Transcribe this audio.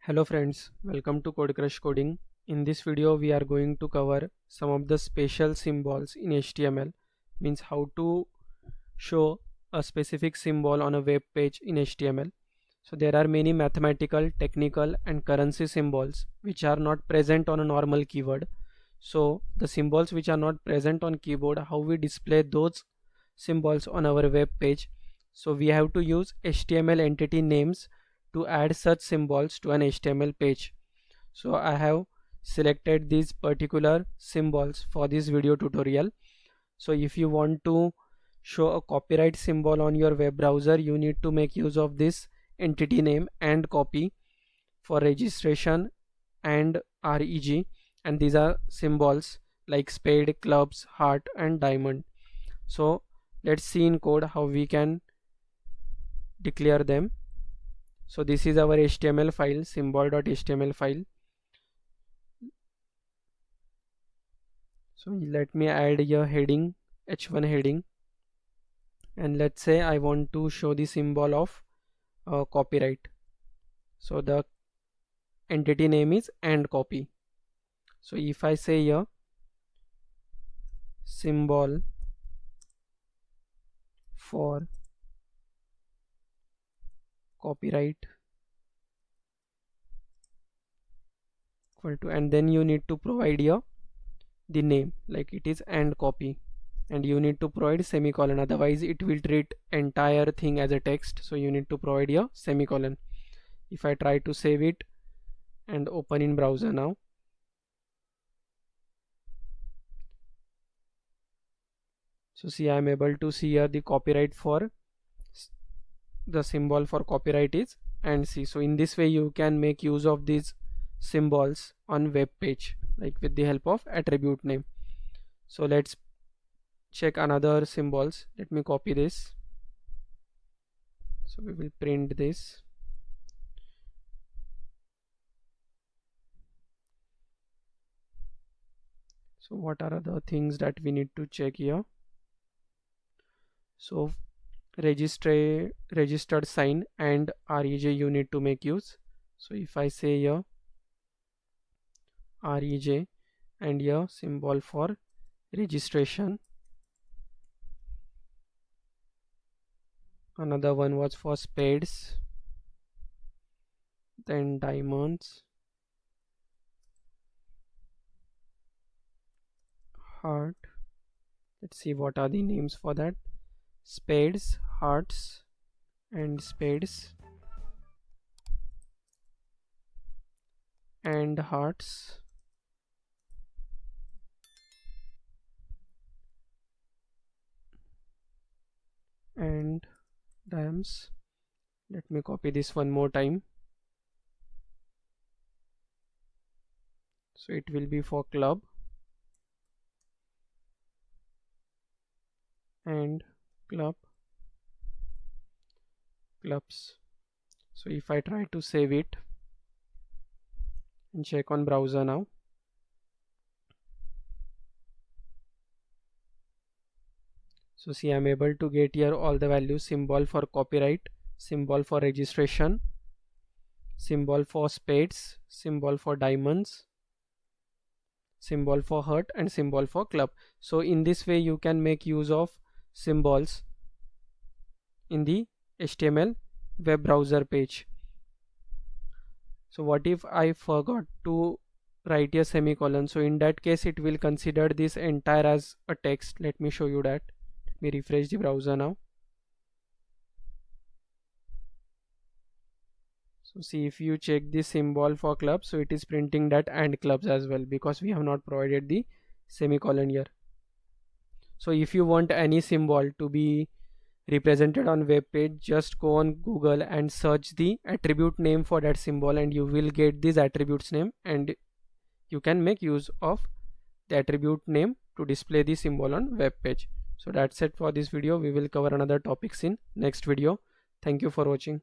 Hello friends, welcome to Code Crush Coding. In this video we are going to cover some of the special symbols in HTML, means how to show a specific symbol on a web page in HTML. So there are many mathematical, technical and currency symbols which are not present on a normal keyboard. So the symbols which are not present on keyboard, how we display those symbols on our web page. So we have to use HTML entity names to add such symbols to an HTML page. So I have selected these particular symbols for this video tutorial. So if you want to show a copyright symbol on your web browser, you need to make use of this entity name and copy for registration and reg, and these are symbols like spade, clubs, heart and diamond. So let's see in code how we can declare them. So this is our HTML file, symbol.html file. So let me add a heading, h1 heading, and let's say I want to show the symbol of copyright. So the entity name is and copy. So if I say here symbol for copyright equal to, and then you need to provide here the name like it is and copy, and you need to provide semicolon, otherwise it will treat entire thing as a text. So you need to provide your semicolon. If I try to save it and open in browser now, so see I am able to see here the copyright for the symbol for copyright is and see. So in this way you can make use of these symbols on web page like with the help of attribute name. So let's check another symbols. Let me copy this. So we will print this. So what are the things that we need to check here? So registered sign and reg you need to make use. So if I say here reg and here symbol for registration, another one was for spades, then diamonds, heart. Let's see what are the names for that. Spades, hearts and spades and hearts and diamonds. Let me copy this one more time. So it will be for club and clubs. So if I try to save it and check on browser now, so see I'm able to get here all the values: symbol for copyright, symbol for registration, symbol for spades, symbol for diamonds, symbol for heart and symbol for club. So in this way you can make use of symbols in the HTML web browser page. So what if I forgot to write a semicolon? So in that case it will consider this entire as a text. Let me show you that. Let me refresh the browser now. So see, if you check the symbol for clubs, so it is printing that and clubs as well, because we have not provided the semicolon here. So if you want any symbol to be represented on web page, just go on Google and search the attribute name for that symbol and you will get this attributes name, and you can make use of the attribute name to display the symbol on web page. So that's it for this video. We will cover another topics in next video. Thank you for watching.